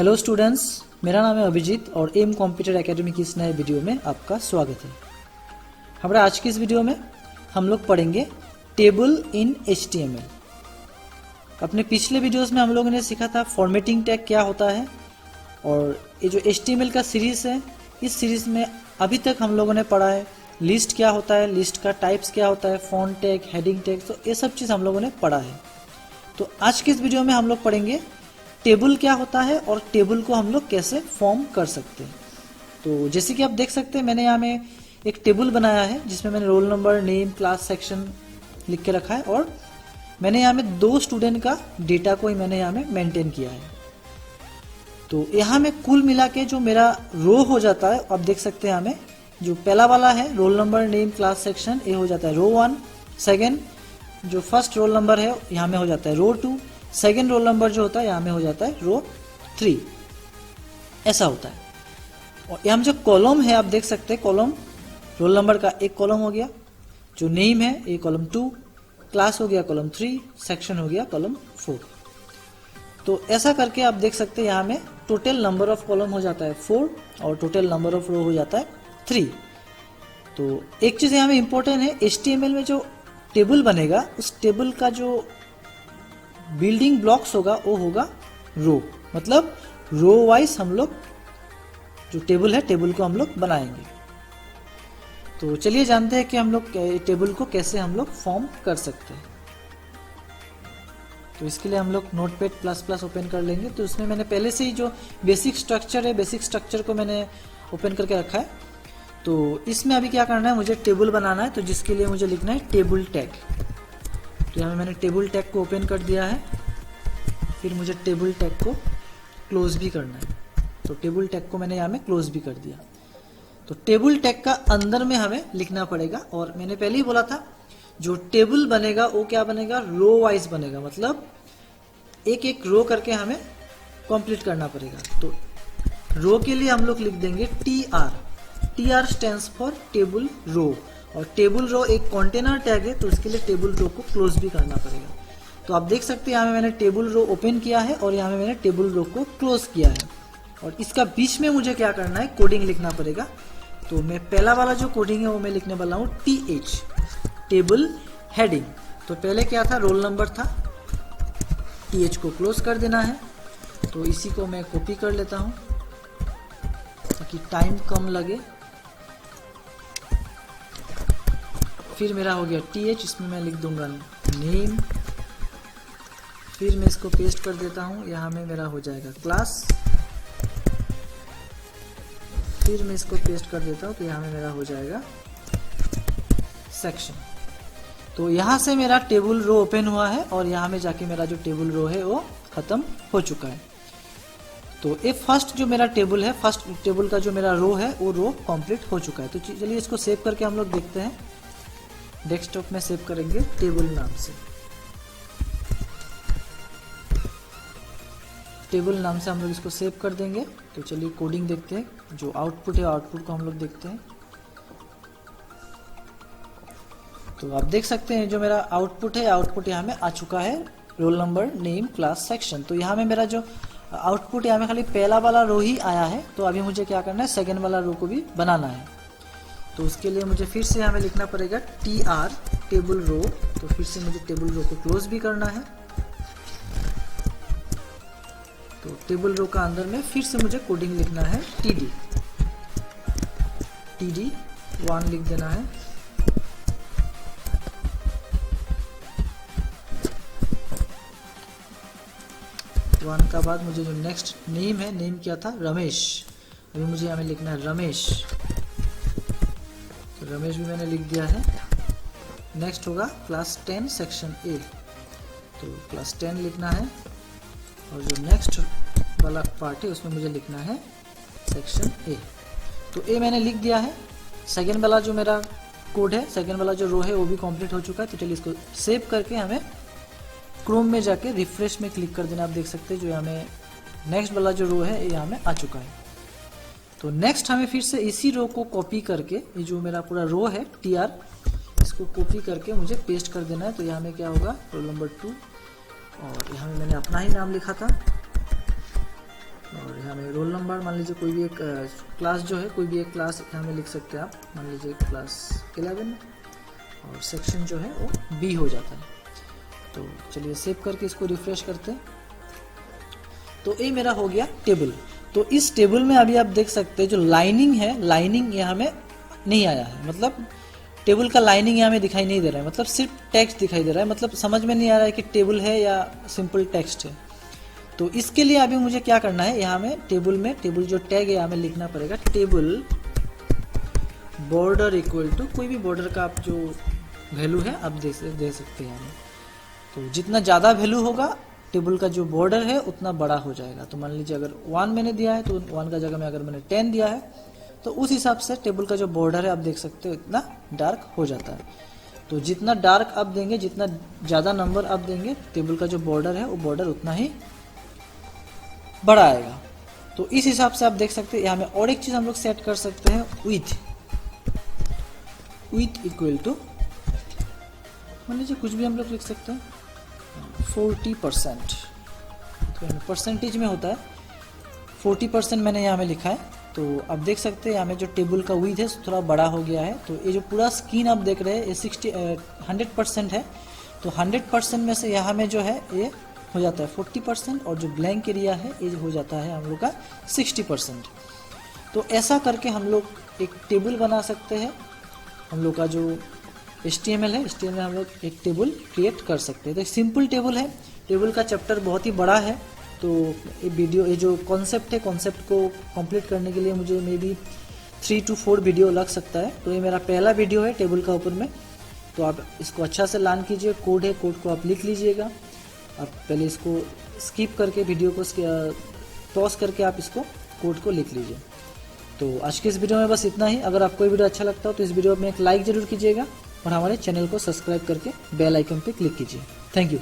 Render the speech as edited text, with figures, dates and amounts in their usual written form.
Hello students, मेरा नाम है अभिजीत और एम कंप्यूटर एकेडमी की इस नए वीडियो में आपका स्वागत है। हमारे आज की इस वीडियो में हम लोग पढ़ेंगे टेबल इन HTML। अपने पिछले वीडियोस में हम लोगों ने सीखा था फॉर्मेटिंग टैग क्या होता है, और ये जो HTML का सीरीज़ है, इस सीरीज़ में अभी तक हम लोगों ने पढ़ा है लिस्ट क्या होता है, लिस्ट का टाइप्स क्या होता है, फॉन्ट टैग, हेडिंग टैग, तो ये सब चीज़ हम लोगों ने पढ़ा है। तो आज की इस वीडियो में हम लोग पढ़ेंगे टेबल क्या होता है और टेबल को हम लोग कैसे फॉर्म कर सकते हैं। तो जैसे कि आप देख सकते हैं, मैंने यहाँ में एक टेबल बनाया है जिसमें मैंने roll number, name, class, section लिख के रखा है, और मैंने यहाँ में 2 स्टूडेंट का डेटा को ही मैंने यहाँ में मेंटेन किया है। तो यहाँ में कुल मिला के जो मेरा रो हो जाता है, आप देख सकते हैं यहाँ में जो पहला वाला है roll number, name, class, section, ये हो जाता है रो 1। सेकेंड जो फर्स्ट रोल नंबर है यहाँ में हो जाता है रो 2। सेकेंड रोल नंबर जो होता है यहाँ में हो जाता है रो 3। ऐसा होता है। और यहाँ में जो कॉलम है आप देख सकते हैं, कॉलम रोल नंबर का एक कॉलम हो गया, जो नेम है ये कॉलम 2, क्लास हो गया कॉलम 3, सेक्शन हो गया कॉलम 4। तो ऐसा करके आप देख सकते हैं यहाँ में टोटल नंबर ऑफ कॉलम हो जाता है 4 और टोटल नंबर ऑफ रो हो जाता है 3। तो एक चीज़ यहाँ में इम्पोर्टेंट है, HTML में जो टेबल बनेगा उस टेबल का जो बिल्डिंग ब्लॉक्स होगा वो होगा रो, मतलब रो वाइज हम लोग जो टेबल है टेबल को हम लोग बनाएंगे। तो चलिए जानते हैं कि हम लोग टेबल को कैसे हम लोग फॉर्म कर सकते हैं। तो इसके लिए हम लोग नोटपैड++ ओपन कर लेंगे। तो उसमें मैंने पहले से ही जो बेसिक स्ट्रक्चर है, बेसिक स्ट्रक्चर को मैंने ओपन करके रखा है। तो इसमें अभी क्या करना है, मुझे टेबल बनाना है, तो जिसके लिए मुझे लिखना है टेबल टैग। तो यहाँ मैंने टेबल टैग को ओपन कर दिया है, फिर मुझे टेबल टैग को क्लोज भी करना है। तो टेबल टैग को मैंने यहाँ में क्लोज भी कर दिया। तो टेबल टैग का अंदर में हमें लिखना पड़ेगा, और मैंने पहले ही बोला था जो टेबल बनेगा वो क्या बनेगा, रो वाइज बनेगा, मतलब एक एक रो करके हमें कंप्लीट करना पड़ेगा। तो रो के लिए हम लोग लिख देंगे TR stands for table row, और टेबल रो एक कंटेनर टैग है, तो उसके लिए टेबल रो को क्लोज भी करना पड़ेगा। तो आप देख सकते हैं यहाँ में मैंने टेबल रो ओपन किया है और यहाँ में मैंने टेबल रो को क्लोज किया है, और इसका बीच में मुझे क्या करना है, कोडिंग लिखना पड़ेगा। तो मैं पहला वाला जो कोडिंग है वो मैं लिखने वाला हूँ TH, टेबल हेडिंग। तो पहले क्या था, रोल नंबर था, TH को क्लोज कर देना है। तो इसी को मैं कॉपी कर लेता हूँ ताकि टाइम कम लगे। फिर मेरा हो गया TH, इसमें मैं लिख दूंगा नेम, फिर मैं इसको पेस्ट कर देता हूँ, यहाँ में मेरा हो जाएगा क्लास, फिर मैं इसको पेस्ट कर देता हूँ तो यहाँ में मेरा हो जाएगा सेक्शन। तो यहाँ से मेरा टेबल रो ओपन हुआ है और यहाँ में जाके मेरा जो टेबल रो है वो खत्म हो चुका है। तो ये फर्स्ट जो मेरा टेबल है, फर्स्ट टेबल का जो मेरा रो है वो रो कंप्लीट हो चुका है। तो चलिए इसको सेव करके हम लोग देखते हैं। डेस्कटॉप में सेव करेंगे टेबल नाम से, टेबल नाम से हम लोग इसको सेव कर देंगे। तो चलिए कोडिंग देखते हैं, जो आउटपुट है आउटपुट को हम लोग देखते हैं। तो आप देख सकते हैं जो मेरा आउटपुट है, आउटपुट यहाँ में आ चुका है, roll number, name, class, section. तो यहाँ में मेरा जो आउटपुट यहाँ में खाली पहला वाला रो ही आया है। तो अभी मुझे क्या करना है, सेकेंड वाला रो को भी बनाना है। तो उसके लिए मुझे फिर से यहाँ में लिखना पड़ेगा TR टेबल रो। तो फिर से मुझे टेबल रो को क्लोज भी करना है। तो टेबल रो का अंदर में फिर से मुझे कोडिंग लिखना है TD 1 लिख देना है। वन का बाद मुझे जो नेक्स्ट नेम है, नेम क्या था, रमेश, अभी मुझे यहाँ में लिखना है रमेश। तो रमेश भी मैंने लिख दिया है। नेक्स्ट होगा क्लास 10 सेक्शन A, तो क्लास 10 लिखना है, और जो नेक्स्ट वाला पार्ट है उसमें मुझे लिखना है सेक्शन A। तो A मैंने लिख दिया है। सेकेंड वाला जो मेरा कोड है, सेकेंड वाला जो रो है वो भी कंप्लीट हो चुका है। तो चलिए इसको सेव करके हमें क्रोम में जाके रिफ्रेश में क्लिक कर देना। आप देख सकते हैं जो यहाँ में नेक्स्ट वाला जो रो है ये यहाँ में आ चुका है। तो नेक्स्ट हमें फिर से इसी रो को कॉपी करके, ये जो मेरा पूरा रो है TR, इसको कॉपी करके मुझे पेस्ट कर देना है। तो यहाँ में क्या होगा, रोल नंबर 2, और यहाँ में मैंने अपना ही नाम लिखा था। और यहाँ में रोल नंबर मान लीजिए कोई भी एक क्लास जो है, कोई भी एक क्लास यहाँ में लिख सकते हैं आप, मान लीजिए क्लास 11 और सेक्शन जो है वो बी हो जाता है। तो चलिए सेव करके इसको रिफ्रेश करते हैं। तो ये मेरा हो गया टेबल। तो इस टेबल में अभी आप देख सकते हैं जो लाइनिंग है, लाइनिंग यहाँ में नहीं आया है, मतलब टेबल का लाइनिंग यहाँ में दिखाई नहीं दे रहा है, मतलब सिर्फ टेक्स्ट दिखाई दे रहा है, मतलब समझ में नहीं आ रहा है कि टेबल है या सिंपल टेक्स्ट है। तो इसके लिए अभी मुझे क्या करना है, यहाँ में टेबल जो टैग है यहाँ में लिखना पड़ेगा टेबल बॉर्डर इक्वल टू कोई भी बॉर्डर का आप जो वैल्यू है आप दे सकते हैं यहाँ में। तो जितना ज़्यादा वैल्यू होगा टेबल का जो बॉर्डर है उतना बड़ा हो जाएगा। तो मान लीजिए अगर 1 मैंने दिया है तो 1 का जगह में अगर मैंने 10 दिया है तो उस हिसाब से टेबल का जो बॉर्डर है आप देख सकते हो इतना डार्क हो जाता है। तो जितना डार्क आप देंगे, जितना ज़्यादा नंबर आप देंगे, टेबल का जो बॉर्डर है वो बॉर्डर उतना ही बड़ा आएगा। तो इस हिसाब से आप देख सकते हैं। यहाँ में और एक चीज़ हम लोग सेट कर सकते हैं, विथ इक्वल टू मान लीजिए कुछ भी हम लोग लिख सकते हैं 40%। तो परसेंटेज में होता है 40% मैंने यहाँ में लिखा है। तो आप देख सकते हैं यहाँ में जो टेबल का विड्थ है थोड़ा बड़ा हो गया है। तो ये जो पूरा स्क्रीन आप देख रहे हैं ये 100% है। तो 100% में से यहाँ में जो है ये हो जाता है 40% और जो ब्लैंक एरिया है ये हो जाता है हम लोग का 60%। तो ऐसा करके हम लोग एक टेबल बना सकते हैं। हम लोग का जो HTML है, HTML में हम लोग एक टेबल क्रिएट कर सकते हैं। तो एक सिंपल टेबल है, टेबल का चैप्टर बहुत ही बड़ा है। तो ये जो कॉन्सेप्ट है, कॉन्सेप्ट को कंप्लीट करने के लिए मुझे मे बी 3 to 4 वीडियो लग सकता है। तो ये मेरा पहला वीडियो है टेबल का ऊपर में। तो आप इसको अच्छा से लर्न कीजिए। कोड है, कोड को आप लिख लीजिएगा। आप पहले इसको स्किप करके वीडियो को पॉज करके आप इसको कोड को लिख लीजिए। तो आज के इस वीडियो में बस इतना ही। अगर आपको ये वीडियो अच्छा लगता हो तो इस वीडियो में एक लाइक जरूर कीजिएगा और हमारे चैनल को सब्सक्राइब करके बेल आइकन पे क्लिक कीजिए। Thank you.